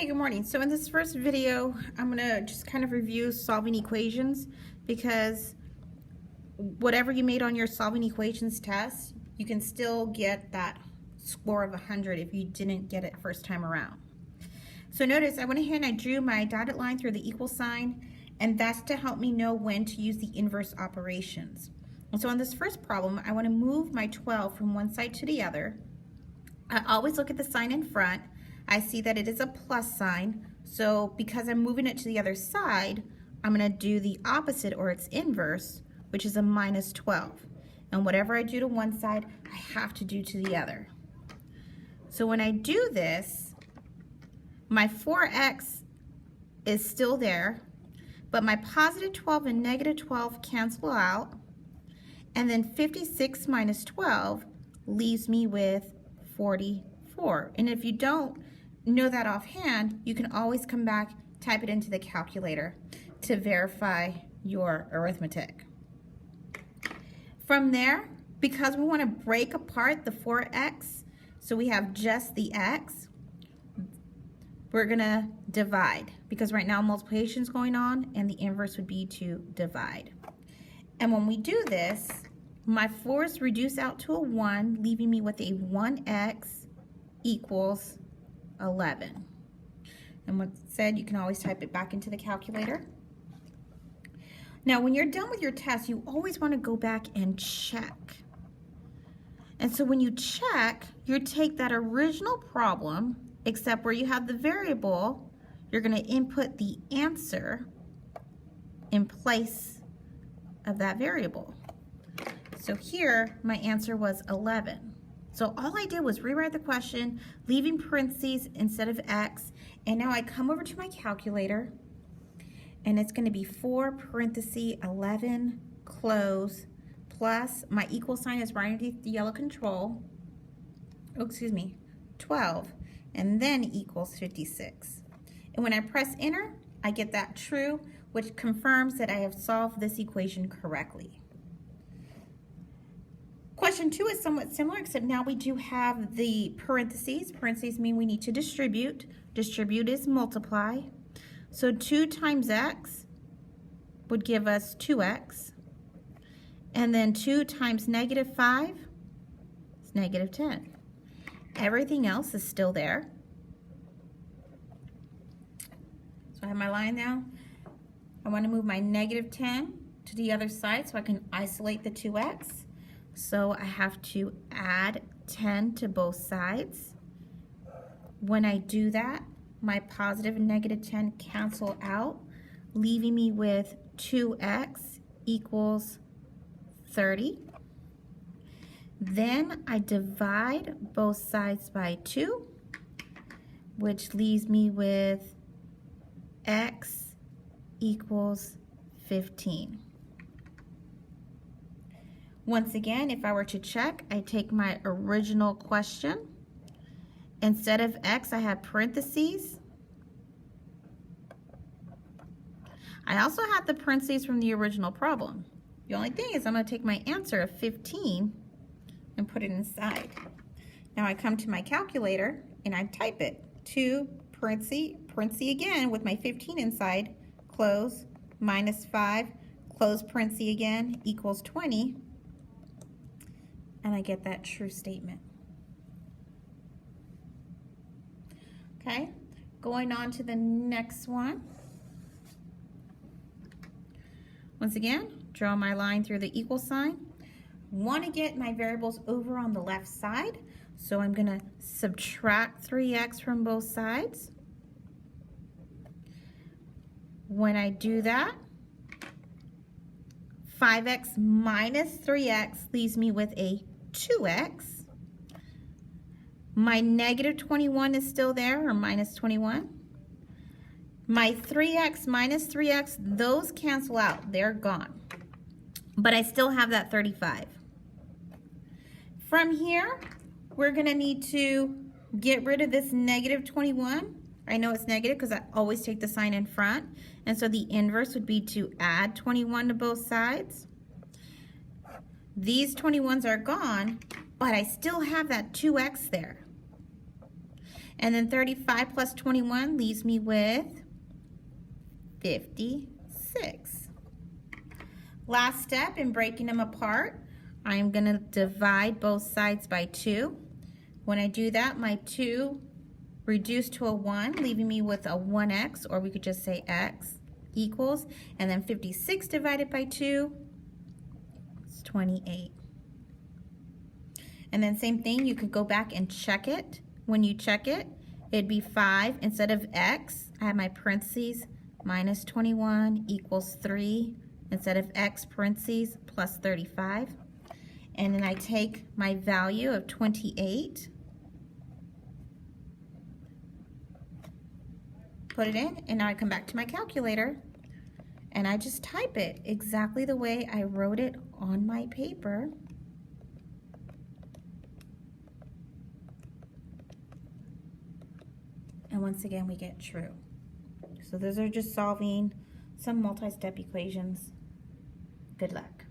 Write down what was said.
Hey, good morning. So in this first video, I'm gonna just kind of review solving equations because whatever you made on your solving equations test, you can still get that score of 100 if you didn't get it first time around. So notice I went ahead and I drew my dotted line through the equal sign, and that's to help me know when to use the inverse operations. And so on this first problem, I want to move my 12 from one side to the other. I always look at the sign in front. I see that it is a plus sign, so because I'm moving it to the other side, I'm going to do the opposite or its inverse, which is a minus 12. And whatever I do to one side, I have to do to the other. So when I do this, my 4x is still there, but my positive 12 and negative 12 cancel out, and then 56 minus 12 leaves me with 44. And if you don't know that offhand, you can always come back, type it into the calculator to verify your arithmetic. From there, because we want to break apart the 4x, so we have just the x, we're going to divide, because right now multiplication is going on and the inverse would be to divide. And when we do this, my 4's reduce out to a 1, leaving me with a 1x equals 11. And when said, you can always type it back into the calculator. Now, when you're done with your test, you always want to go back and check. And so when you check, you take that original problem, except where you have the variable, you're going to input the answer in place of that variable. So here, my answer was 11. So all I did was rewrite the question, leaving parentheses instead of x, and now I come over to my calculator, and it's going to be 4 parentheses 11 close plus my equal sign is right underneath the yellow control, 12, and then equals 56. And when I press enter, I get that true, which confirms that I have solved this equation correctly. Question 2 is somewhat similar, except now we do have the parentheses. Parentheses mean we need to distribute. Distribute is multiply. So 2 times x would give us 2x. And then 2 times negative 5 is negative 10. Everything else is still there. So I have my line now. I want to move my negative 10 to the other side so I can isolate the 2x. So I have to add 10 to both sides. When I do that, my positive and negative 10 cancel out, leaving me with 2x equals 30. Then I divide both sides by 2, which leaves me with x equals 15. Once again, if I were to check, I take my original question. Instead of x, I have parentheses. I also have the parentheses from the original problem. The only thing is I'm going to take my answer of 15 and put it inside. Now I come to my calculator and I type it. 2 parentheses again with my 15 inside, close, minus 5, close parentheses again, equals 20. And I get that true statement. Okay, going on to the next one. Once again, draw my line through the equal sign. Want to get my variables over on the left side, so I'm going to subtract 3x from both sides. When I do that, 5x minus 3x leaves me with a 2x. My negative 21 is still there, or minus 21. My 3x minus 3x, those cancel out. They're gone. But I still have that 35. From here, we're going to need to get rid of this negative 21. I know it's negative because I always take the sign in front. And so the inverse would be to add 21 to both sides. These 21s are gone, but I still have that 2x there. And then 35 plus 21 leaves me with 56. Last step in breaking them apart, I'm going to divide both sides by 2. When I do that, my 2 reduced to a 1, leaving me with a 1x, or we could just say x equals, and then 56 divided by 2 is 28. And then same thing, you could go back and check it. When you check it, it'd be 5 instead of x. I have my parentheses, minus 21 equals 3 instead of x parentheses plus 35. And then I take my value of 28, put it in, and now I come back to my calculator and I just type it exactly the way I wrote it on my paper. And once again, we get true. So those are just solving some multi-step equations. Good luck.